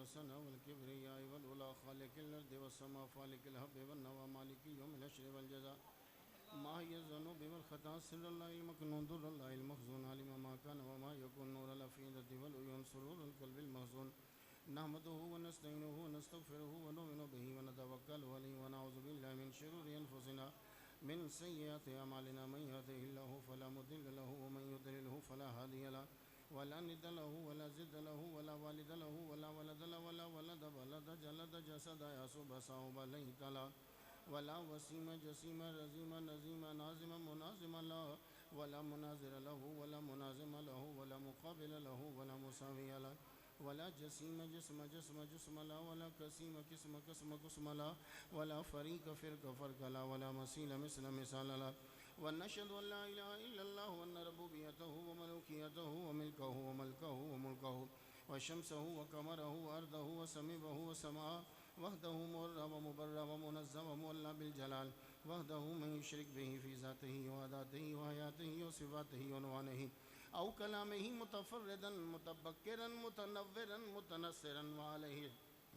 والسنة والكبرياء والأولى خالق الأرض والسماء فالق الحب والنوى مالك يوم الحشر والجزاء ماهي الذنوب والخطا سر الله المكنون در الله المخزون علم ما كان وما يكون نور الأفئدة والعيون سرور القلب المحزون نحمده ونستعينه ونستغفره ونؤمن به ونتوكل عليه ونعوذ بالله من شرور أنفسنا من سيئات أعمالنا من يهده الله فلا مضل له ومن يضلله فلا هادي له ولا ند له ولا زد له ولا والد له ولا ولد له ولا ولد ولد جلد جسد يسوب صوب ليت له ولا وسيم جسيم رزيم نزيم نازم منازم له ولا منازر له ولا منازم له ولا مقابل له ولا مساوي له ولا جسيم جسم جسم جسم لا ولا كسيم كسم كسم كسم لا ولا فريق فرق فرق لا ولا مثيل مثل مثال لا ونشهد أن لا إله إلا الله وأن ربوبيته وملوكيته وملكه وملكه وملكه وشمسه وقمره وأرضه وسميبه وسماءه وحده مؤرب ومبرب ومنزه ومولى بالجلال وحده من يشرك به في ذاته وعداته وحياته وصفاته ونوانه أو كلامه متفردا متبكرا متنورا متنصرا وعليه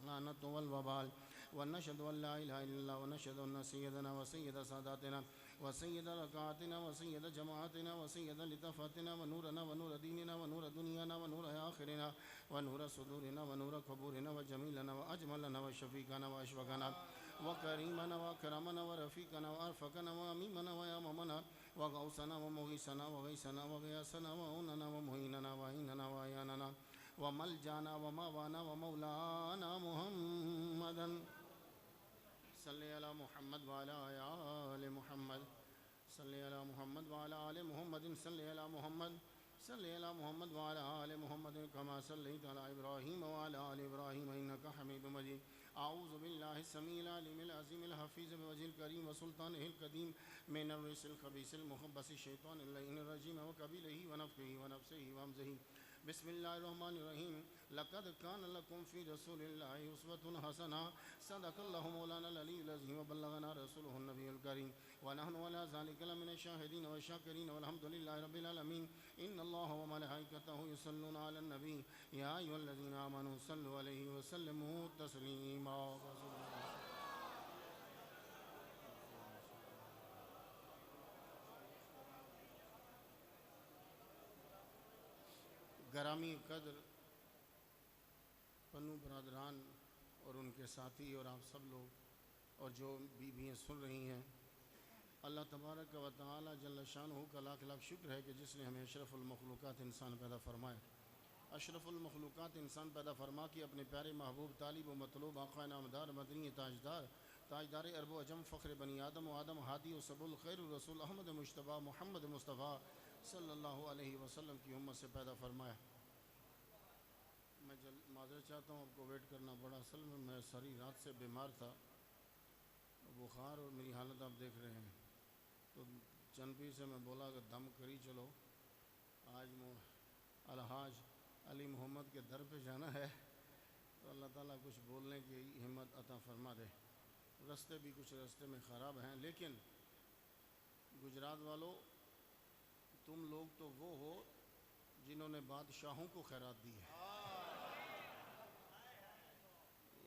لعنة والوبال ونشهد أن لا إله إلا الله ونشهد أن سيدنا وسيد ساداتنا وسيد ركعاتنا وسيد جماعتنا وسيد لطفاتنا ونورنا ونور ديننا ونور دنيانا ونور آخرنا ونور صدورنا ونور قبورنا وجميلنا وأجملنا وشفيقنا وأشفقنا وكريمنا وأكرمنا ورفيقنا وأرفقنا وأميمنا وياممنا وغوثنا ومغيثنا وغيثنا وغياثنا وعوننا ومهيننا وعيننا وعياننا وملجانا وماوانا ومولانا محمدا صل على محمد وعلى آل محمد صل على محمد وعلى آل محمد صل على محمد صل على محمد وعلى آل محمد كما صليت على إبراهيم وعلى آل إبراهيم إنك حميد مجيد أعوذ بالله السميع العليم العظيم الحفيظ بوجه الكريم وسلطانه القديم من الرجس الخبيث المخبث الشيطان اللعين الرجيم وقبيله ونفخه ونفسه وهمزه بسم الله الرحمن الرحيم لقد كان لكم في رسول الله أسوة حسنة صدق الله مولانا العلي العظيم وبلغنا رسوله النبي الكريم ونحن على ذلك لمن الشاهدين والشاكرين والحمد لله رب العالمين إن الله وملائكته يصلون على النبي يا أيها الذين آمنوا صلوا عليه وسلموا تسليما گرامی قدر پنو برادران اور ان کے ساتھی اور آپ سب لوگ اور جو بیویاں سن رہی ہیں اللہ تبارک و تعالی جل شانہ کا لاکھ لاکھ شکر ہے کہ جس نے ہمیں اشرف المخلوقات انسان پیدا فرمایا اشرف المخلوقات انسان پیدا فرما کے اپنے پیارے محبوب طالب و مطلوب آقا نامدار مدنی تاجدار عرب و عجم فخر بنی آدم و آدم ہادی و سب الخیر الرسول احمد مجتبیٰ محمد مصطفیٰ صلی اللہ علیہ وسلم کی امت سے پیدا فرمایا میں معذرت چاہتا ہوں آپ کو ویٹ کرنا پڑا اصل میں ساری رات سے بیمار تھا بخار اور میری حالت آپ دیکھ رہے ہیں تو چند پیر سے میں بولا کہ دم کری چلو آج الحاج علی محمد کے در پہ جانا ہے تو اللہ تعالیٰ کچھ بولنے کی ہمت عطا فرما دے رستے بھی کچھ رستے میں خراب ہیں لیکن گجرات والوں تم لوگ تو وہ ہو جنہوں نے بادشاہوں کو خیرات دی ہے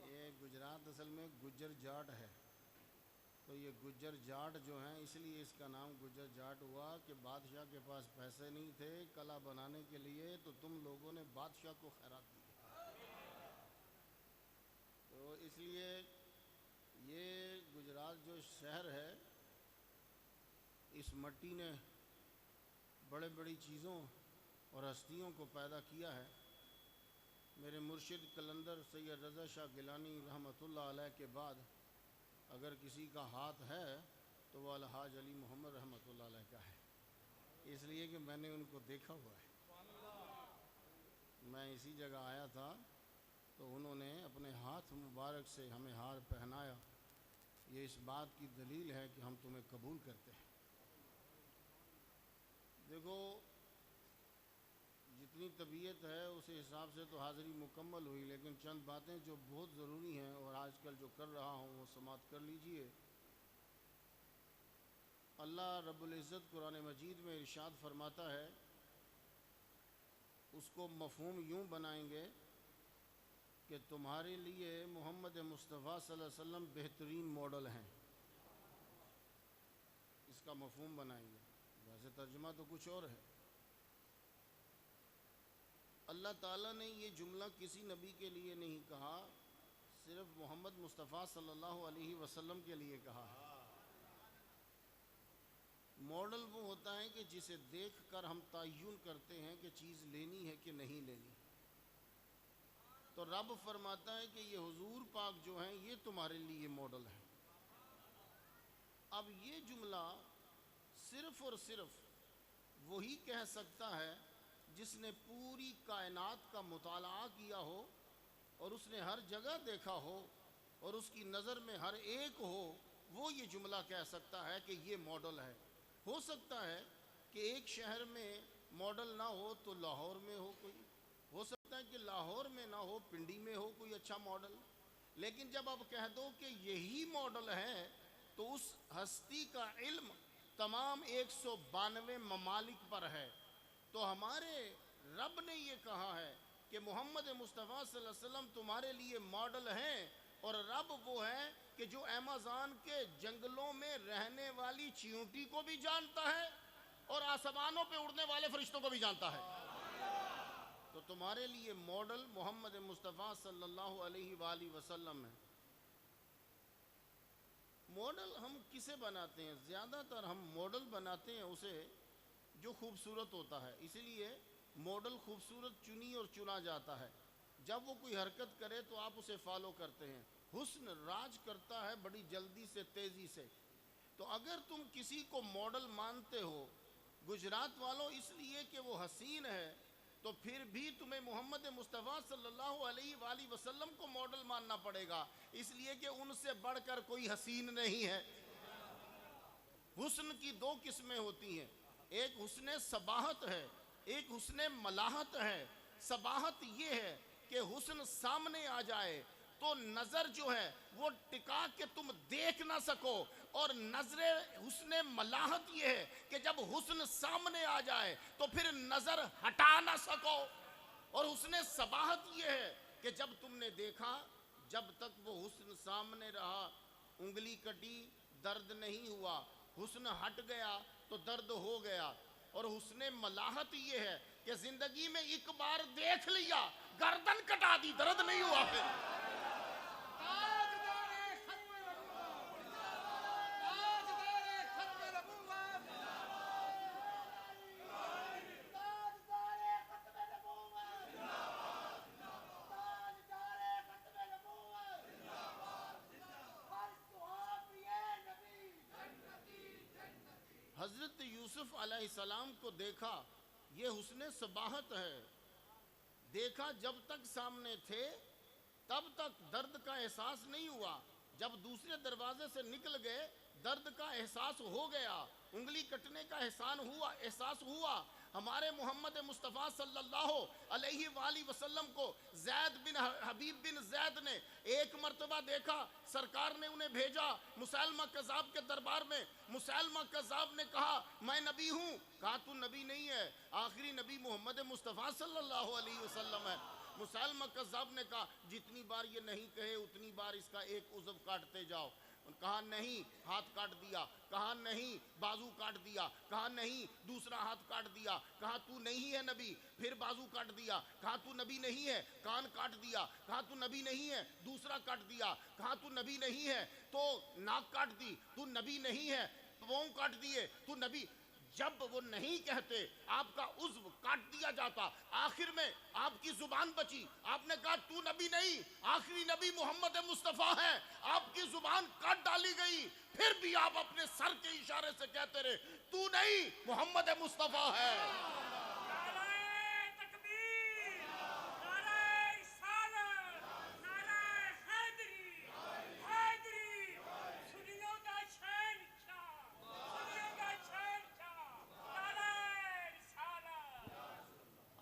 یہ گجرات اصل میں گجر جاٹ ہے تو یہ گجر جاٹ جو ہیں اس لیے اس کا نام گجر جاٹ ہوا کہ بادشاہ کے پاس پیسے نہیں تھے کلا بنانے کے لیے تو تم لوگوں نے بادشاہ کو خیرات دی تو اس لیے یہ گجرات جو شہر ہے اس مٹی نے بڑے بڑی چیزوں اور ہستیوں کو پیدا کیا ہے میرے مرشد قلندر سید رضا شاہ گیلانی رحمۃ اللہ علیہ کے بعد اگر کسی کا ہاتھ ہے تو وہ الحاج علی محمد رحمۃ اللہ علیہ کا ہے اس لیے کہ میں نے ان کو دیکھا ہوا ہے میں اسی جگہ آیا تھا تو انہوں نے اپنے ہاتھ مبارک سے ہمیں ہار پہنایا یہ اس بات کی دلیل ہے کہ ہم تمہیں قبول کرتے ہیں دیکھو جتنی طبیعت ہے اس حساب سے تو حاضری مکمل ہوئی لیکن چند باتیں جو بہت ضروری ہیں اور آج کل جو کر رہا ہوں وہ سماعت کر لیجئے اللہ رب العزت قرآن مجید میں ارشاد فرماتا ہے اس کو مفہوم یوں بنائیں گے کہ تمہارے لیے محمد مصطفیٰ صلی اللہ علیہ وسلم بہترین ماڈل ہیں. اس کا مفہوم بنائیے. ویسے ترجمہ تو کچھ اور ہے. اللہ تعالیٰ نے یہ جملہ کسی نبی کے لیے نہیں کہا، صرف محمد مصطفیٰ صلی اللہ علیہ وسلم کے لیے کہا ہے. ماڈل وہ ہوتا ہے کہ جسے دیکھ کر ہم تعین کرتے ہیں کہ چیز لینی ہے کہ نہیں لینی. تو رب فرماتا ہے کہ یہ حضور پاک جو ہیں یہ تمہارے لیے ماڈل ہے. اب یہ جملہ صرف اور صرف وہی کہہ سکتا ہے جس نے پوری کائنات کا مطالعہ کیا ہو اور اس نے ہر جگہ دیکھا ہو اور اس کی نظر میں ہر ایک ہو. وہ یہ جملہ کہہ سکتا ہے کہ یہ ماڈل ہے. ہو سکتا ہے کہ ایک شہر میں ماڈل نہ ہو تو لاہور میں ہو کوئی، ہو سکتا ہے کہ لاہور میں نہ ہو پنڈی میں ہو کوئی اچھا ماڈل. لیکن جب آپ کہہ دو کہ یہی ماڈل ہے تو اس ہستی کا علم تمام 192 ممالک پر ہے. تو ہمارے رب نے یہ کہا ہے کہ محمد مصطفیٰ صلی اللہ علیہ وسلم تمہارے لیے ماڈل ہیں. اور رب وہ ہے کہ جو ایمازون کے جنگلوں میں رہنے والی چیونٹی کو بھی جانتا ہے اور آسمانوں پہ اڑنے والے فرشتوں کو بھی جانتا ہے. تو تمہارے لیے ماڈل محمد مصطفیٰ صلی اللہ علیہ وآلہ وسلم ہے. ماڈل ہم کسے بناتے ہیں؟ زیادہ تر ہم ماڈل بناتے ہیں اسے جو خوبصورت ہوتا ہے. اسی لیے ماڈل خوبصورت چنی اور چنا جاتا ہے. جب وہ کوئی حرکت کرے تو آپ اسے فالو کرتے ہیں. حسن راج کرتا ہے بڑی جلدی سے، تیزی سے. تو اگر تم کسی کو ماڈل مانتے ہو گجرات والوں اس لیے کہ وہ حسین ہے، تو پھر بھی تمہیں محمد مصطفیٰ صلی اللہ علیہ وآلہ وسلم کو ماڈل ماننا پڑے گا، اس لیے کہ ان سے بڑھ کر کوئی حسین نہیں ہے. حسن کی دو قسمیں ہوتی ہیں، ایک حسن صباحت ہے، ایک حسن ملاحت ہے. صباحت یہ ہے کہ حسن سامنے آ جائے تو نظر جو ہے وہ ٹکا کے تم دیکھ نہ سکو، اور نظر حسن ملاحت یہ ہے کہ جب حسن سامنے آ جائے تو پھر نظر ہٹا نہ سکو. اور حسن صباحت یہ ہے کہ جب تم نے دیکھا، جب تک وہ حسن سامنے رہا انگلی کٹی درد نہیں ہوا، حسن ہٹ گیا تو درد ہو گیا. اور حسن ملاحت یہ ہے کہ زندگی میں ایک بار دیکھ لیا، گردن کٹا دی، درد نہیں ہوا پھر. حضرت یوسف علیہ السلام کو دیکھا، یہ حسن صباحت ہے. دیکھا جب تک سامنے تھے تب تک درد کا احساس نہیں ہوا، جب دوسرے دروازے سے نکل گئے درد کا احساس ہو گیا، انگلی کٹنے کا احساس ہوا. ہمارے محمد مصطفیٰ صلی اللہ علیہ وآلہ وسلم کو زید بن حبیب بن زید نے ایک مرتبہ دیکھا، سرکار نے انہیں بھیجا مسیلمہ کذاب کے دربار میں. مسیلمہ کذاب نے کہا میں نبی ہوں. کہا تو نبی نہیں ہے، آخری نبی محمد مصطفیٰ صلی اللہ علیہ وسلم ہے. مسیلمہ کذاب نے کہا جتنی بار یہ نہیں کہے اتنی بار اس کا ایک عضو کاٹتے جاؤ. کہا نہیں، ہاتھ کاٹ دیا. کہا نہیں، بازو کاٹ دیا. کہا نہیں، دوسرا ہاتھ کاٹ دیا. کہا تو نہیں ہے نبی، پھر بازو کاٹ دیا. کہا تو نبی نہیں ہے، کان کاٹ دیا. کہا تو نبی نہیں ہے، دوسرا کاٹ دیا. کہا تو نبی نہیں ہے تو ناک کاٹ دی. تو نبی نہیں ہے، پاؤں کاٹ دیے. تو نبی. جب وہ نہیں کہتے آپ کا عضو کاٹ دیا جاتا. آخر میں آپ کی زبان بچی، آپ نے کہا تو نبی نہیں، آخری نبی محمد مصطفیٰ ہے. آپ کی زبان کاٹ ڈالی گئی، پھر بھی آپ اپنے سر کے اشارے سے کہتے رہے تو نہیں، محمد مصطفیٰ ہے.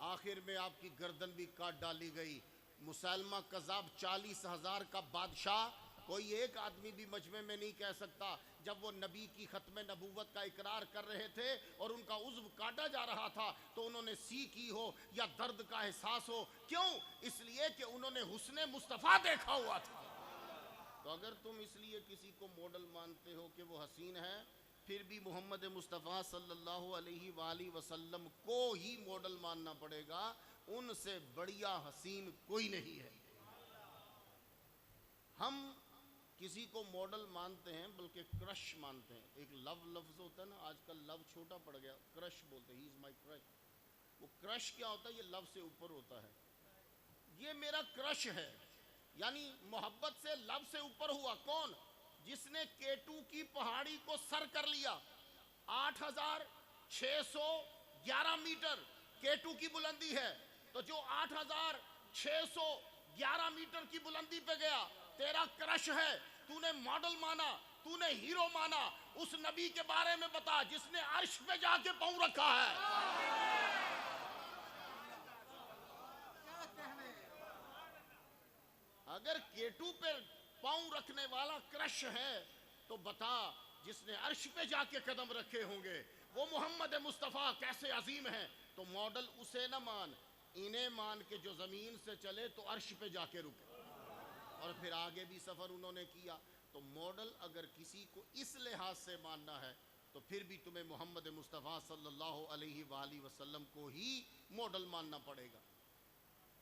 آخر میں آپ کی گردن بھی کاٹ ڈالی گئی. مسیلمہ کذاب 40,000 کا بادشاہ کوئی ایک آدمی بھی مجمع میں نہیں کہہ سکتا جب وہ نبی کی ختم نبوت کا اقرار کر رہے تھے اور ان کا عضو کاٹا جا رہا تھا تو انہوں نے سی کی ہو یا درد کا احساس ہو. کیوں؟ اس لیے کہ انہوں نے حسن مصطفیٰ دیکھا ہوا تھا. تو اگر تم اس لیے کسی کو ماڈل مانتے ہو کہ وہ حسین ہے، پھر بھی محمد مصطفیٰ صلی اللہ علیہ وآلہ وسلم کو ہی ماڈل ماننا پڑے گا. ان سے بڑھیا حسین کوئی نہیں ہے. ہم کسی کو ماڈل مانتے ہیں بلکہ کرش مانتے ہیں. ایک لو لفظ ہوتا ہے نا، آج کل لو چھوٹا پڑ گیا، کرش بولتے ہیں، ہی از مائی کرش. وہ کرش کیا ہوتا ہے؟ یہ لو سے اوپر ہوتا ہے. یہ میرا کرش ہے، یعنی محبت سے لو سے اوپر ہوا. کون؟ جس نے کیٹو کی پہاڑی کو سر کر لیا. 8611 میٹر کیٹو کی بلندی ہے. تو جو 8611 میٹر کی بلندی پہ گیا، تیرا کرش ہے، تو نے ماڈل مانا، تو نے ہیرو مانا. اس نبی کے بارے میں بتا جس نے عرش پہ جا کے پاؤں رکھا ہے. اگر کیٹو پہ پاؤں رکھنے والا کرش ہے تو بتا جس نے عرش پہ جا کے قدم رکھے ہوں گے وہ محمد مصطفیٰ کیسے عظیم ہیں. تو ماڈل اسے نہ مان، انہیں مان کے جو زمین سے چلے تو عرش پہ جا کے رکے، اور پھر آگے بھی سفر انہوں نے کیا. تو ماڈل اگر کسی کو اس لحاظ سے ماننا ہے تو پھر بھی تمہیں محمد مصطفیٰ صلی اللہ علیہ وآلہ وسلم کو ہی ماڈل ماننا پڑے گا.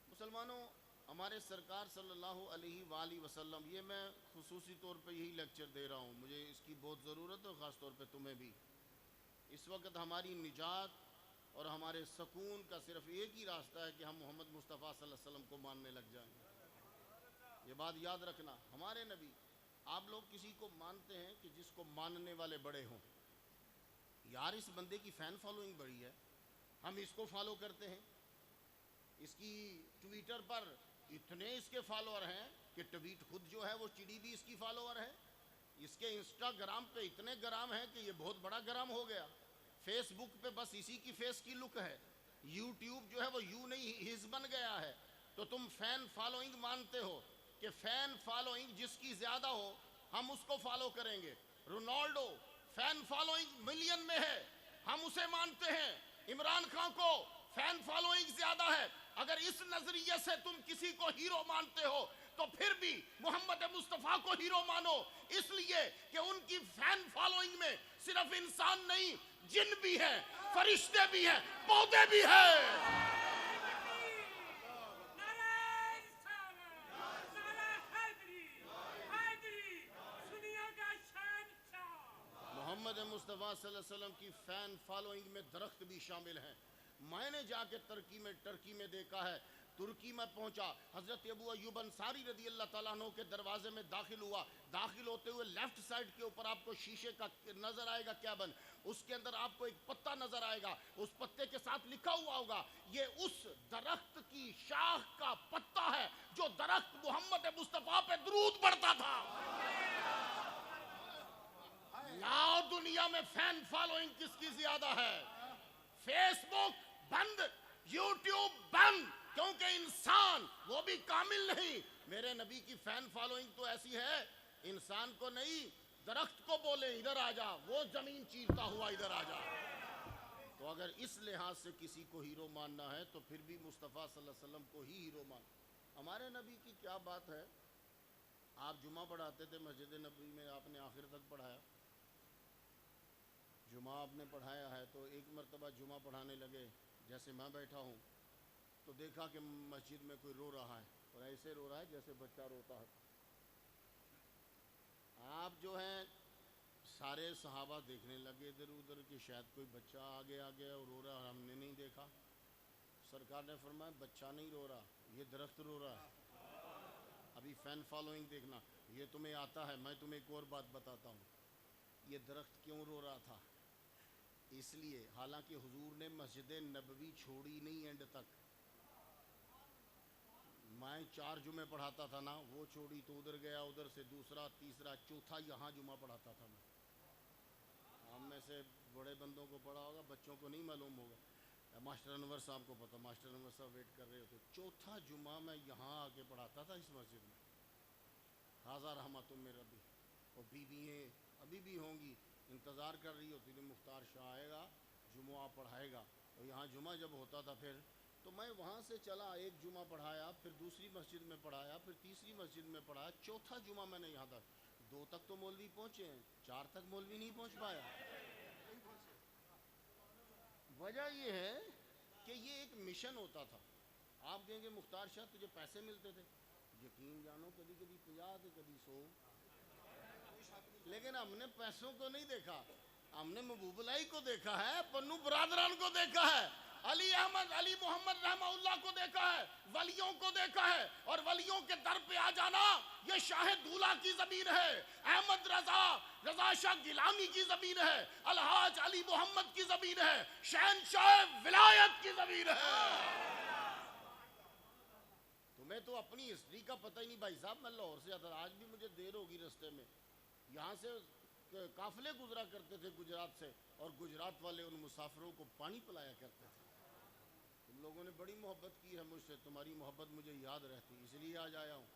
مسلمانوں، ہمارے سرکار صلی اللہ علیہ وآلہ وسلم، یہ میں خصوصی طور پہ یہی لیکچر دے رہا ہوں، مجھے اس کی بہت ضرورت ہے، خاص طور پہ تمہیں بھی. اس وقت ہماری نجات اور ہمارے سکون کا صرف ایک ہی راستہ ہے کہ ہم محمد مصطفیٰ صلی اللہ علیہ وسلم کو ماننے لگ جائیں. یہ بات یاد رکھنا. ہمارے نبی، آپ لوگ کسی کو مانتے ہیں کہ جس کو ماننے والے بڑے ہوں. یار اس بندے کی فین فالوئنگ بڑی ہے، ہم اس کو فالو کرتے ہیں. اس کی ٹویٹر پر اتنے اس کے فالوور ہیں کہ ٹویٹ خود جو ہے وہ چڑی بھی اس کی فالوور ہے. اس کے انسٹاگرام پہ اتنے گرام ہیں کہ یہ بہت بڑا گرام ہو گیا. فیس بک پہ بس اسی کی فیس کی لک ہے. یوٹیوب جو ہے وہ یو نہیں ہز بن گیا ہے. تو تم فین فالوئنگ مانتے ہو کہ فین فالوئنگ جس کی زیادہ ہو ہم اس کو فالو کریں گے. رونالڈو فین فالوئنگ ملین میں ہے، ہم اسے مانتے ہیں. عمران خان کو فین فالوئنگ زیادہ ہے. اگر اس نظریے سے تم کسی کو ہیرو مانتے ہو تو پھر بھی محمد مصطفیٰ کو ہیرو مانو، اس لیے کہ ان کی فین فالوئنگ میں صرف انسان نہیں، جن بھی ہیں، فرشتے بھی ہیں، پودے بھی ہیں. محمد مصطفیٰ صلی اللہ علیہ وسلم کی فین فالوئنگ میں درخت بھی شامل ہیں. میں نے جا کے ترکی میں دیکھا ہے. ترکی میں پہنچا، حضرت ابو ایوب انصاری رضی اللہ تعالیٰ عنہ کے دروازے میں داخل ہوا. داخل ہوتے ہوئے لیفٹ سائڈ کے اوپر آپ کو شیشے کا نظر آئے گا کیبن، اس کے اندر آپ کو ایک پتا نظر آئے گا. اس پتے کے ساتھ لکھا ہوا ہوگا یہ اس درخت کی شاخ کا پتا ہے جو درخت محمد مصطفیٰ پہ درود پڑھتا تھا. لاؤ دنیا میں فین فالوئنگ کس کی زیادہ ہے؟ فیس بک بند، یوٹیوب بند، کیونکہ انسان وہ بھی کامل نہیں. میرے نبی کی فین فالوئنگ تو ایسی ہے، انسان کو نہیں، درخت کو بولے ادھر آ جا، وہ زمین چیرتا ہوا ادھر آ جا. تو اگر اس لحاظ سے کسی کو ہیرو ماننا ہے تو پھر بھی مصطفیٰ صلی اللہ علیہ وسلم کو ہی ہیرو مان. ہمارے نبی کی کیا بات ہے. آپ جمعہ پڑھاتے تھے مسجد نبوی میں، آپ نے آخر تک پڑھایا، جمعہ آپ نے پڑھایا ہے. تو ایک مرتبہ جمعہ پڑھانے لگے، جیسے میں بیٹھا ہوں تو دیکھا کہ مسجد میں کوئی رو رہا ہے، اور ایسے رو رہا ہے جیسے بچہ روتا ہے. آپ جو ہیں سارے صحابہ دیکھنے لگے ادھر ادھر کہ شاید کوئی بچہ آگے آگے اور رو رہا ہے، ہم نے نہیں دیکھا. سرکار نے فرمایا بچہ نہیں رو رہا، یہ درخت رو رہا ہے. ابھی فین فالوئنگ دیکھنا، یہ تمہیں آتا ہے. میں تمہیں ایک اور بات بتاتا ہوں، یہ درخت کیوں رو رہا تھا. اس لیے حالانکہ حضور نے مسجد نبوی چھوڑی نہیں اینڈ تک. میں 4 جمعے پڑھاتا تھا نا، وہ چھوڑی تو ادھر گیا، ادھر سے دوسرا تیسرا چوتھا یہاں جمعہ پڑھاتا تھا میں. ہم میں سے بڑے بندوں کو پڑھا ہوگا، بچوں کو نہیں معلوم ہوگا. ماسٹر انور صاحب کو پتہ، ماسٹر انور صاحب ویٹ کر رہے ہوتے. چوتھا جمعہ میں یہاں آ کے پڑھاتا تھا اس مسجد میں. حاضہ رحمت من ربی، اور بیوییں ابھی بھی ہوں گی، انتظار کر رہی ہوتی تھی مختار شاہ آئے گا، جمعہ پڑھائے گا. اور یہاں جمعہ جب ہوتا تھا پھر تو میں وہاں سے چلا، ایک جمعہ پڑھایا، پھر دوسری مسجد میں پڑھایا، پھر تیسری مسجد میں پڑھایا، چوتھا جمعہ میں نے یہاں تک، 2 تک تو مولوی پہنچے ہیں، 4 تک مولوی نہیں پہنچ پایا. وجہ یہ ہے کہ یہ ایک مشن ہوتا تھا. آپ کہیں گے مختار شاہ تجھے پیسے ملتے تھے، یقین جانو کبھی کبھی 50 تھے، کبھی 100، لیکن ہم نے پیسوں کو نہیں دیکھا، ہم نے محبوب اللہ کو دیکھا ہے، پنو برادران کو دیکھا ہے، علی احمد علی محمد رحمہ اللہ کو دیکھا ہے، ولیوں کو دیکھا ہے. اور ولیوں کے در پہ آ جانا یہ شاہ دولہ کی زمین ہے، احمد رضا شاہ گیلانی کی زمین ہے، الحاج علی محمد کی زمین ہے، شہنشاہ ولایت کی زمین ہے. تمہیں تو اپنی ہسٹری کا پتہ ہی نہیں بھائی صاحب. میں لاہور سے آتا، آج بھی مجھے دیر ہوگی رستے میں، یہاں سے قافلے گزرا کرتے تھے گجرات سے، اور گجرات والے ان مسافروں کو پانی پلایا کرتے تھے. تم لوگوں نے بڑی محبت کی ہے مجھ سے، تمہاری محبت مجھے یاد رہتی، اس لیے آج آیا ہوں.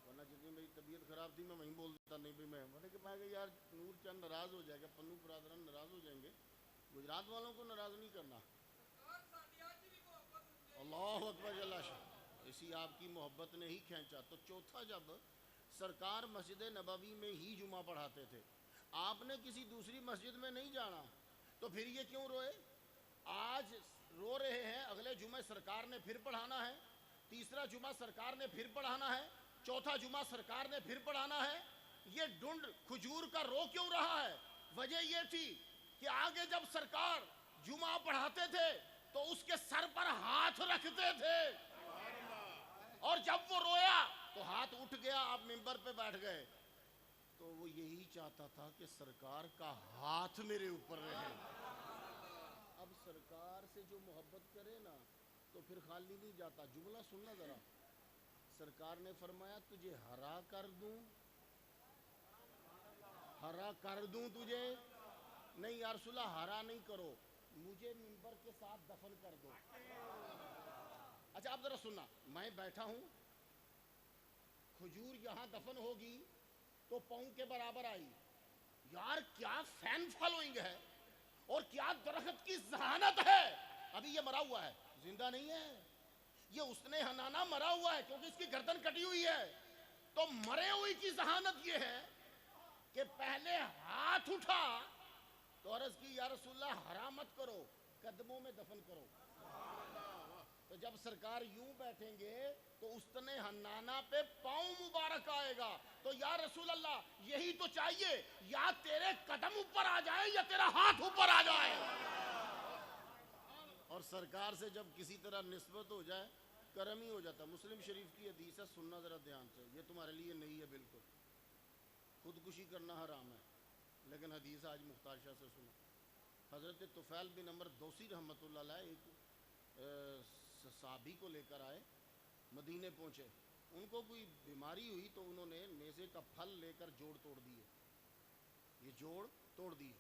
ورنہ جتنی میری طبیعت خراب تھی میں وہیں بول دیتا، نہیں بھی میں کہ یار نور چند ناراض ہو جائے گا، پنو برادران ناراض ہو جائیں گے، گجرات والوں کو ناراض نہیں کرنا. اللہ اکبر جل شاہ، اسی آپ کی محبت نے ہی کھینچا. تو چوتھا جب سرکار مسجد نبوی میں ہی جمعہ پڑھاتے تھے، آپ نے کسی دوسری مسجد میں نہیں جانا، تو پھر یہ کیوں روئے؟ آج رو رہے ہیں، اگلے جمعہ سرکار نے پھر پڑھانا ہے، تیسرا جمعہ سرکار نے پھر پڑھانا ہے، چوتھا جمعہ سرکار نے پھر پڑھانا ہے. یہ ڈنڈ کھجور کا رو کیوں رہا ہے؟ وجہ یہ تھی کہ آگے جب سرکار جمعہ پڑھاتے تھے تو اس کے سر پر ہاتھ رکھتے تھے، اور جب وہ رویا تو ہاتھ اٹھ گیا، آپ منبر پہ بیٹھ گئے. تو وہ یہی چاہتا تھا کہ سرکار کا ہاتھ میرے اوپر رہے. اب سرکار سے جو محبت کرے نا تو پھر خالی نہیں جاتا. جملہ سننا ذرا، سرکار نے فرمایا تجھے ہرا کر دوں، ہرا کر دوں تجھے، نہیں یا رسول اللہ ہرا نہیں کرو، مجھے منبر کے ساتھ دفن کر دو. اچھا آپ ذرا سننا، میں بیٹھا ہوں، کھجور یہاں دفن ہوگی تو پاؤں کے برابر آئی. یار کیا فین فالوئنگ ہے، اور کیا درخت کی ذہانت ہے. ابھی یہ مرا ہوا ہے، زندہ نہیں ہے. یہ اس نے ہنانا مرا ہوا ہے کیونکہ اس کی گردن کٹی ہوئی ہے. تو مرے ہوئی کی ذہانت یہ ہے کہ پہلے ہاتھ اٹھا تو عرض کی یا رسول اللہ حرام مت کرو، قدموں میں دفن کرو. تو جب سرکار یوں بیٹھیں گے تو استن حنانہ پہ پاؤں مبارک آئے گا. تو یا رسول اللہ یہی تو چاہیے، یا تیرے قدم اوپر آ جائے یا تیرا ہاتھ اوپر آ جائے. اور سرکار سے جب کسی طرح نسبت ہو جائے کرم ہی ہو جاتا. مسلم شریف کی حدیث ہے، سننا ذرا دھیان سے، یہ تمہارے لیے نہیں ہے بالکل. خودکشی کرنا حرام ہے، لیکن حدیث آج مختار شاہ سے سنو. حضرت طفیل بن عمر دوسی رحمۃ اللہ علیہ ایک صحابی کو لے کر آئے، مدینے پہنچے. ان کو کوئی بیماری ہوئی تو انہوں نے نیزے کا پھل لے کر جوڑ توڑ دیے. یہ جوڑ توڑ دیے.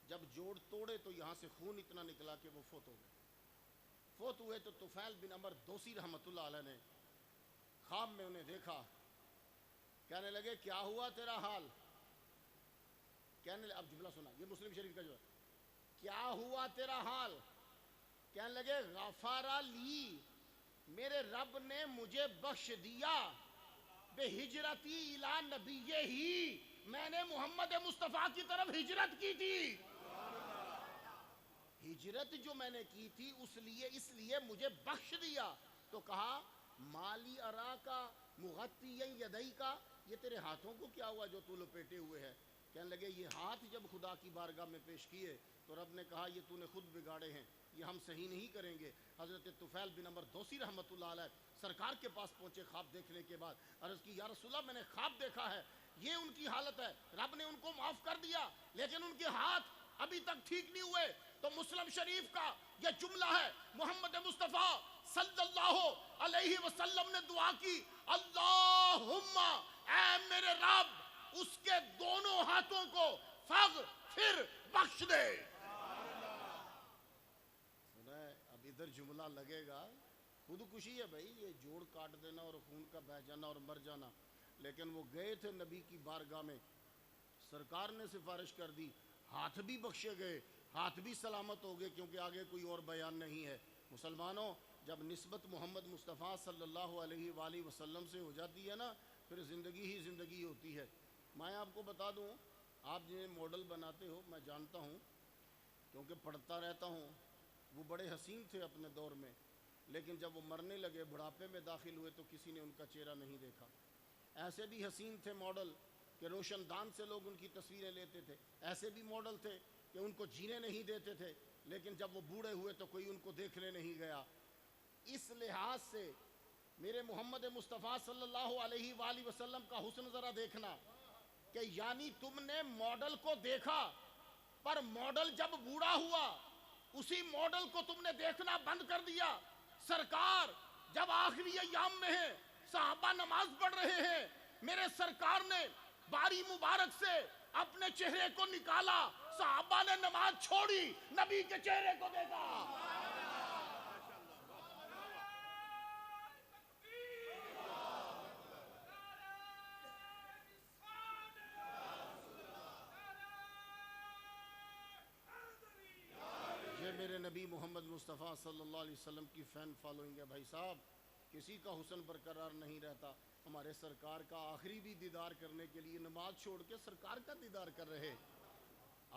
جب جوڑ توڑے تو یہاں سے خون اتنا نکلا کہ وہ فوت ہو گئے. فوت ہوئے تو طفیل بن عمر دوسی رحمۃ اللہ علیہ نے خواب میں انہیں دیکھا. کہنے لگے کیا ہوا تیرا حال؟ کہنے لگے، اب جملہ سنا، یہ مسلم شریف کا جو ہے، کیا ہوا تیرا حال؟ کہنے لگے غفر لی، میرے رب نے مجھے بخش دیا، بے ہجرتی الی نبی ہی، میں نے محمد مصطفیٰ کی طرف ہجرت کی تھی. ہجرت جو میں نے کی تھی اس لیے مجھے بخش دیا. تو کہا مالی ارا کا مغطی یدئی کا، یہ تیرے ہاتھوں کو کیا ہوا جو تو لپیٹے ہوئے ہے؟ کہنے لگے یہ ہاتھ جب خدا کی بارگاہ میں پیش کیے تو رب نے کہا یہ تو نے خود بگاڑے ہیں، یہ ہم صحیح نہیں کریں گے. حضرت طفیل بن عمر دوسی رحمۃ اللہ علیہ سرکار کے پاس پہنچے خواب دیکھنے کے بعد. عرض کی یا رسول اللہ میں نے خواب دیکھا ہے، یہ ان کی حالت ہے، رب نے ان کو معاف کر دیا لیکن ان کے ہاتھ ابھی تک ٹھیک نہیں ہوئے. تو مسلم شریف کا یہ جملہ ہے، محمد مصطفیٰ صلی اللہ علیہ وسلم نے دعا کی، اللہم اے میرے رب اس کے دونوں ہاتھوں کو پھر بخش دے. سنا ہے؟ اب ادھر جملہ لگے گا خودکشی ہے بھائی، یہ جوڑ کاٹ دینا اور خون کا بہ جانا اور مر جانا. لیکن وہ گئے تھے نبی کی بارگاہ میں، سرکار نے سفارش کر دی، ہاتھ بھی بخشے گئے، ہاتھ بھی سلامت ہو گئے، کیونکہ آگے کوئی اور بیان نہیں ہے۔ مسلمانوں، جب نسبت محمد مصطفیٰ صلی اللہ علیہ وآلہ وسلم سے ہو جاتی ہے نا، پھر زندگی ہی زندگی ہوتی ہے۔ میں آپ کو بتا دوں، آپ جنہیں ماڈل بناتے ہو، میں جانتا ہوں کیونکہ پڑھتا رہتا ہوں، وہ بڑے حسین تھے اپنے دور میں، لیکن جب وہ مرنے لگے، بڑھاپے میں داخل ہوئے، تو کسی نے ان کا چہرہ نہیں دیکھا۔ ایسے بھی حسین تھے ماڈل کہ روشن دان سے لوگ ان کی تصویریں لیتے تھے، ایسے بھی ماڈل تھے کہ ان کو جینے نہیں دیتے تھے، لیکن جب وہ بوڑھے ہوئے تو کوئی ان کو دیکھنے نہیں گیا۔ اس لحاظ سے میرے محمد مصطفیٰ صلی اللہ علیہ وآلہ وسلم کا حسن ذرا دیکھنا، کہ یعنی تم نے ماڈل کو دیکھا، پر ماڈل جب بوڑھا ہوا، اسی ماڈل کو تم نے دیکھنا بند کر دیا۔ سرکار جب آخری ایام میں ہے، صحابہ نماز پڑھ رہے ہیں، میرے سرکار نے باری مبارک سے اپنے چہرے کو نکالا، صحابہ نے نماز چھوڑی، نبی کے چہرے کو دیکھا۔ یہ میرے نبی محمد مصطفیٰ صلی اللہ علیہ وسلم کی فین فالوئنگ ہے بھائی صاحب۔ کسی کا حسن برقرار نہیں رہتا۔ ہمارے سرکار کا آخری بھی دیدار کرنے کے لیے نماز چھوڑ کے سرکار کا دیدار کر رہے۔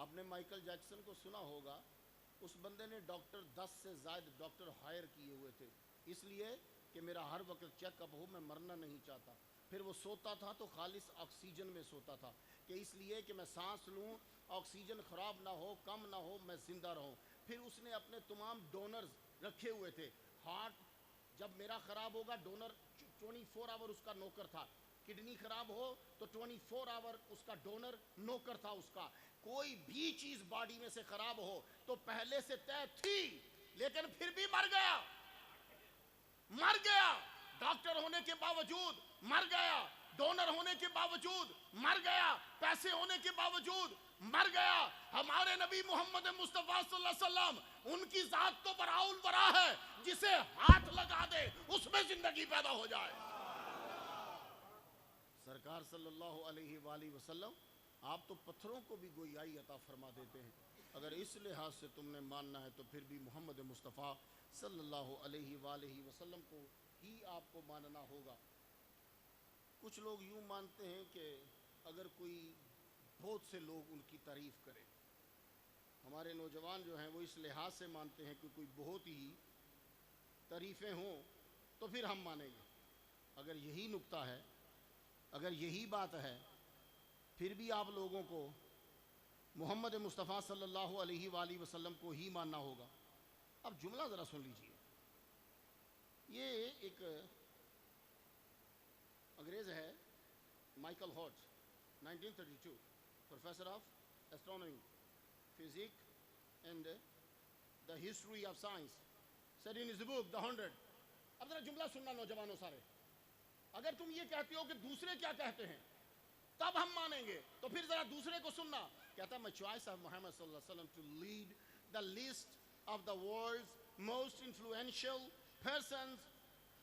آپ نے مائیکل جیکسن کو سنا ہوگا، اس بندے نے ڈاکٹر 10 سے زائد ڈاکٹر ہائر کیے ہوئے تھے، اس لیے کہ میرا ہر وقت چیک اپ ہو، میں مرنا نہیں چاہتا۔ پھر وہ سوتا تھا تو خالص آکسیجن میں سوتا تھا، کہ اس لیے کہ میں سانس لوں، آکسیجن خراب نہ ہو، کم نہ ہو، میں زندہ رہوں۔ پھر اس نے اپنے تمام ڈونرز رکھے ہوئے تھے۔ ہارٹ جب میرا خراب ہوگا، ڈونر 24 آور اس کا نوکر تھا، کڈنی خراب ہو تو 24 آور اس کا ڈونر نوکر تھا اس کا۔ کوئی بھی چیز باڈی میں سے خراب ہو تو پہلے سے طے تھی، لیکن پھر بھی مر گیا، مر گیا، ڈاکٹر ہونے کے باوجود مر گیا، ڈونر ہونے کے باوجود مر گیا، پیسے ہونے کے باوجود مر گیا۔ ہمارے نبی محمد مصطفیٰ صلی اللہ علیہ وسلم، ان کی ذات تو براء البراء ہے، جسے ہاتھ لگا دے اس میں زندگی پیدا ہو جائے۔ سرکار صلی اللہ علیہ وآلہ وسلم، آپ تو پتھروں کو بھی گویائی عطا فرما دیتے ہیں۔ اگر اس لحاظ سے تم نے ماننا ہے تو پھر بھی محمد مصطفیٰ صلی اللہ علیہ وآلہ وسلم کو ہی آپ کو ماننا ہوگا۔ کچھ لوگ یوں مانتے ہیں کہ اگر کوئی بہت سے لوگ ان کی تعریف کرے، ہمارے نوجوان جو ہیں وہ اس لحاظ سے مانتے ہیں کہ کوئی بہت ہی تعریفیں ہوں تو پھر ہم مانیں گے۔ اگر یہی نکتہ ہے، اگر یہی بات ہے، پھر بھی آپ لوگوں کو محمد مصطفیٰ صلی اللہ علیہ وآلہ وسلم کو ہی ماننا ہوگا۔ اب جملہ ذرا سن لیجئے۔ یہ ایک انگریز ہے، Michael Hart, 1932، professor of astronomy, physics and the history of science, said in his book The 100۔ اب ذرا جملہ سننا نوجوانوں سارے، اگر تم یہ کہتے ہو کہ دوسرے کیا کہتے ہیں تب ہم مانیں گے، تو پھر ذرا دوسرے کو سننا۔ کہتا ہے، my choice of Muhammad صلی اللہ علیہ وسلم to lead the list of the world's most influential persons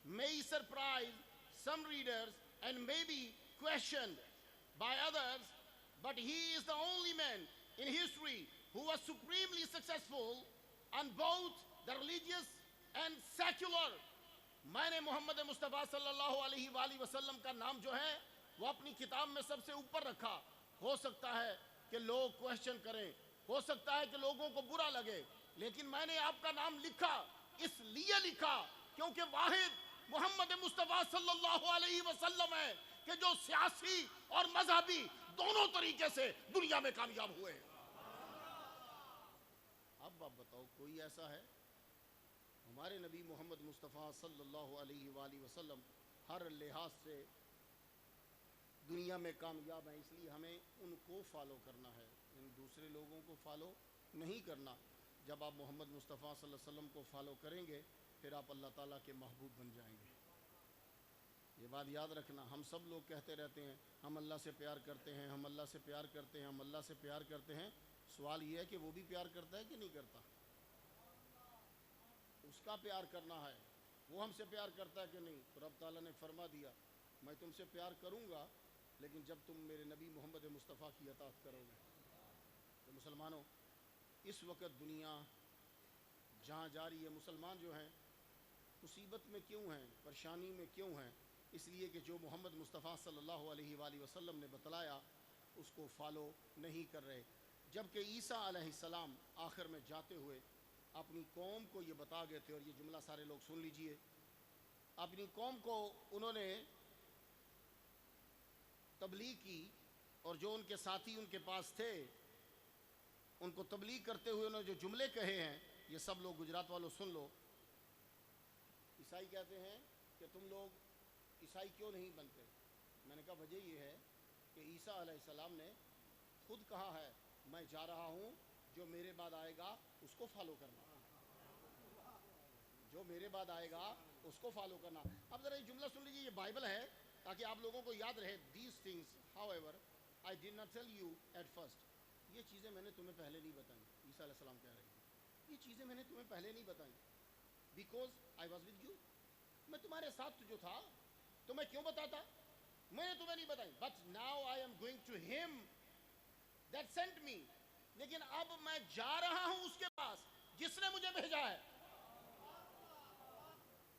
may surprise some readers and may be questioned by others, but he is the only man in history who was supremely successful on both the religious and secular۔ میں نے محمد مصطفیٰ صلی اللہ علیہ وآلہ وسلم کا نام جو ہے وہ اپنی کتاب میں سب سے اوپر رکھا۔ ہو سکتا ہے کہ لوگ کوشچن کریں، ہو سکتا ہے کہ لوگوں کو برا لگے، لیکن میں نے آپ کا نام لکھا، اس لیے لکھا کیونکہ واحد محمد مصطفیٰ صلی اللہ علیہ وسلم ہے کہ جو سیاسی اور مذہبی دونوں طریقے سے دنیا میں کامیاب ہوئے۔ اب آپ بتاؤ، کوئی ایسا ہے؟ ہمارے نبی محمد مصطفیٰ صلی اللہ علیہ وآلہ وسلم ہر لحاظ سے دنیا میں کامیاب ہیں، اس لیے ہمیں ان کو فالو کرنا ہے، ان دوسرے لوگوں کو فالو نہیں کرنا۔ جب آپ محمد مصطفیٰ صلی اللہ علیہ وسلم کو فالو کریں گے، پھر آپ اللہ تعالیٰ کے محبوب بن جائیں گے۔ یہ بات یاد رکھنا۔ ہم سب لوگ کہتے رہتے ہیں ہم اللہ سے پیار کرتے ہیں، ہم اللہ سے پیار کرتے ہیں، ہم اللہ سے پیار کرتے ہیں۔ سوال یہ ہے کہ وہ بھی پیار کرتا ہے کہ نہیں کرتا؟ اس کا پیار کرنا ہے، وہ ہم سے پیار کرتا ہے کہ نہیں؟ تو رب تعالیٰ نے فرما دیا میں تم سے پیار کروں گا لیکن جب تم میرے نبی محمد مصطفیٰ کی اطاعت کرو گے۔ تو مسلمانوں، اس وقت دنیا جہاں جا رہی ہے، مسلمان جو ہیں مصیبت میں کیوں ہیں، پریشانی میں کیوں ہیں؟ اس لیے کہ جو محمد مصطفیٰ صلی اللہ علیہ وآلہ وسلم نے بتلایا اس کو فالو نہیں کر رہے۔ جبکہ عیسیٰ علیہ السلام آخر میں جاتے ہوئے اپنی قوم کو یہ بتا گئے تھے، اور یہ جملہ سارے لوگ سن لیجئے، اپنی قوم کو انہوں نے تبلیغ کی، اور جو ان کے ساتھی ان کے پاس تھے ان کو تبلیغ کرتے ہوئے انہوں نے جو جملے کہے ہیں، یہ سب لوگ گجرات والوں سن لو۔ عیسائی کہتے ہیں کہ تم لوگ عیسائی کیوں نہیں بنتے؟ میں نے کہا وجہ یہ ہے کہ عیسیٰ علیہ السلام نے خود کہا ہے میں جا رہا ہوں، جو میرے بعد آئے گا اس کو فالو کرنا، جو میرے بعد آئے گا اس کو فالو کرنا۔ اب ذرا یہ جملہ سن لیجیے، یہ بائبل ہے تاکہ آپ لوگوں کو یاد رہے۔ These things, however, I did not tell you at first. یہ چیزیں میں نے تمہیں پہلے نہیں بتائیں۔ عیسیٰ علیہ السلام کہہ رہے ہیں یہ چیزیں میں نے تمہیں پہلے نہیں بتائیں، because I was with you. میں تمہارے ساتھ جو تھا تو میں کیوں بتاتا؟ میں نے تمہیں نہیں بتائیں۔ But now I am going to him that sent me. لیکن اب میں جا رہا ہوں اس کے پاس جس نے مجھے بھیجا ہے۔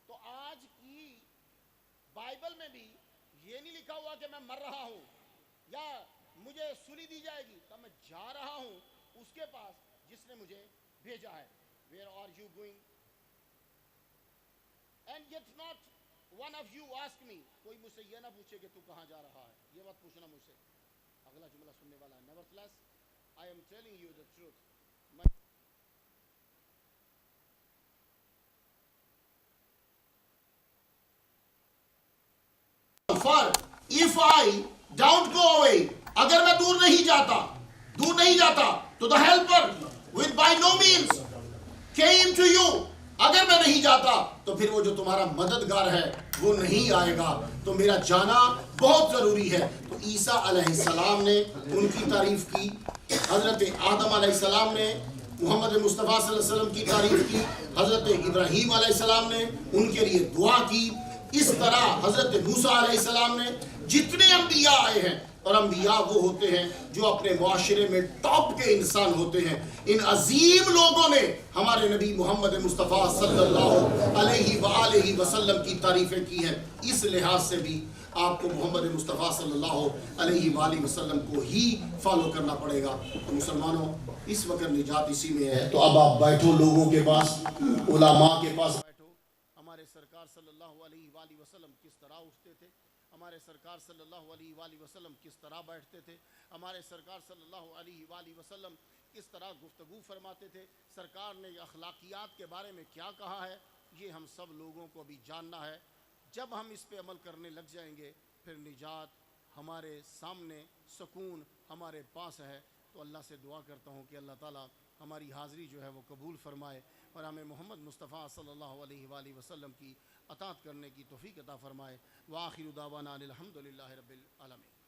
تو آج کی بائبل میں بھی یہ نہیں لکھا ہوا کہ میں مر رہا ہوں یا مجھے سولی دی جائے گی، کہ میں جا رہا ہوں اس کے پاس جس نے مجھے بھیجا ہے۔ Where are you going? And yet not one of you ask me. کوئی مجھ سے یہ نہ پوچھے کہ تو کہاں جا رہا ہے، یہ مت پوچھنا مجھ سے۔ اگلا جملہ سننے والا ہے، Nevertheless, I am telling you the truth. For if I don't go away, اگر میں دور نہیں جاتا تو the helper with by no means came to you. اگر میں نہیں جاتا تو پھر وہ جو تمہارا مددگار ہے وہ نہیں آئے گا، تو میرا جانا بہت ضروری ہے۔ تو عیسیٰ علیہ السلام نے ان کی تعریف کی، حضرت آدم علیہ السلام نے محمد مصطفیٰ صلی اللہ علیہ وسلم کی تعریف کی، حضرت ابراہیم علیہ السلام نے ان کے لیے دعا کی، اس طرح حضرت موسیٰ علیہ السلام نے، جتنے انبیاء آئے ہیں، اور انبیاء وہ ہوتے ہیں جو اپنے معاشرے میں ٹاپ کے انسان ہوتے ہیں، ان عظیم لوگوں نے ہمارے نبی محمد مصطفیٰ صلی اللہ علیہ وآلہ وسلم کی تعریفیں کی ہیں۔ اس لحاظ سے بھی آپ کو محمد مصطفیٰ صلی اللہ علیہ وآلہ وسلم کو ہی فالو کرنا پڑے گا۔ تو مسلمانوں، اس وقت نجات اسی میں ہے۔ تو اب آپ بیٹھو، لوگوں کے پاس، علماء کے پاس بیٹھو۔ ہمارے سرکار صلی اللہ علیہ وآلہ وسلم کس طرح اٹھتے تھے، ہمارے سرکار صلی اللہ علیہ وآلہ وسلم کس طرح بیٹھتے تھے، ہمارے سرکار صلی اللہ علیہ وآلہ وسلم کس طرح گفتگو فرماتے تھے، سرکار نے اخلاقیات کے بارے میں کیا کہا ہے، یہ ہم سب لوگوں کو ابھی جاننا ہے۔ جب ہم اس پہ عمل کرنے لگ جائیں گے پھر نجات ہمارے سامنے، سکون ہمارے پاس ہے۔ تو اللہ سے دعا کرتا ہوں کہ اللہ تعالیٰ ہماری حاضری جو ہے وہ قبول فرمائے اور ہمیں محمد مصطفیٰ صلی اللہ علیہ وآلہ وسلم کی اطاعت کرنے کی توفیق عطا فرمائے۔ وآخر دعوانا الحمد للہ رب العالمین۔